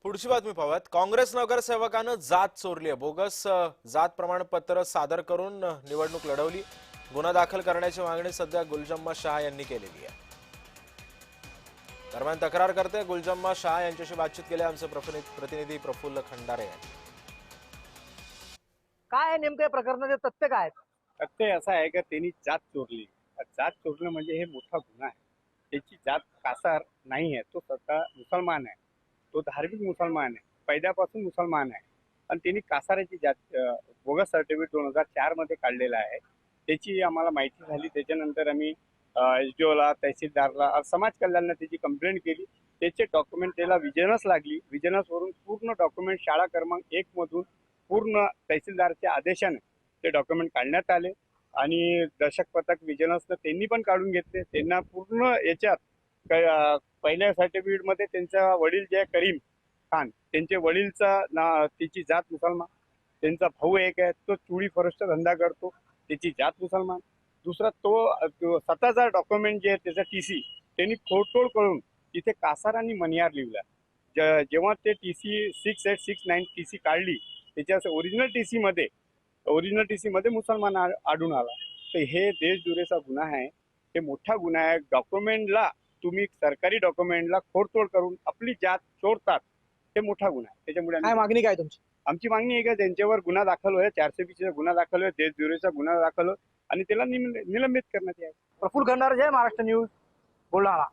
पुढची बातमी पाहूयात। काँग्रेस नगरसेवकानं जात चोरली आहे। बोगस जात प्रमाणपत्र सादर करून निवडणूक लढवली। गुन्हा दाखल करण्याची मागणी सध्या गुलजम्मा शाह यांनी केलेली आहे। दरम्यान तक्रार करते गुलजम्मा शाह यांच्याशी बातचीत केली आमचे प्रतिनिधी प्रफुल्ल खंडारे यांनी। काय नेमके प्रकरणाचे तथ्य काय आहेत? तथ्य असं आहे की त्यांनी जात चोरली। जात चोरणं म्हणजे हे मोठा गुन्हा आहे। त्याची जात कासार नाही आहे, तो स्वतः मुसलमान आहे, तो धार्मिक मुसलमान आहे, पहिल्यापासून मुसलमान आहे आणि त्यांनी कासाराची जात बोगस सर्टिफिकेट 2004 मध्ये काढलेला आहे। त्याची आम्हाला माहिती झाली, त्याच्यानंतर आम्ही एसडीओला, तहसीलदारला, समाज कल्याणला त्याची कंप्लेंट केली। त्याचे डॉक्युमेंट त्याला विजिलन्स लागली, विजिलन्सवरून पूर्ण डॉक्युमेंट शाळा क्रमांक 1 मधून पूर्ण तहसीलदारच्या आदेशाने ते डॉक्युमेंट काढण्यात आले आणि दर्शक पथक विजिलन्सनं त्यांनी पण काढून घेतले। त्यांना पूर्ण याच्यात पहिल्या सर्टिफिकेट मध्ये त्यांचा वडील जे करीम खान, त्यांचे वडीलचा त्याची जात मुसलमान, त्यांचा भाऊ एक आहे तो चुडी फरोशचा धंदा करतो, त्याची जात मुसलमान। दुसरा तो स्वतःचा डॉक्युमेंट जे आहे त्याचा टीसी त्यांनी खोडतोड करून तिथे कासार आणि मनियार लिहिला। जेव्हा ते टीसी 6869 टीसी काढली, त्याच्या ओरिजिनल टीसी मध्ये मुसलमान आढळून आला। तर हे देशद्रोहीचा गुन्हा आहे, हे मोठा गुन्हा आहे। डॉक्युमेंटला तुम्ही सरकारी डॉक्युमेंटला खोडतोड करून आपली जात चोरतात, हे मोठा गुन्हा आहे। त्याच्यामुळे काय मागणी काय तुमची? आमची मागणी आहे की त्यांच्यावर गुन्हा दाखल होय, 420 गुन्हा दाखल होय, देशद्रोहीचा गुन्हा दाखल होय आणि त्याला निलंबित करण्यात यावे। प्रफुल्ल खंडारे, जय महाराष्ट्र न्यूज, बुलढाणा।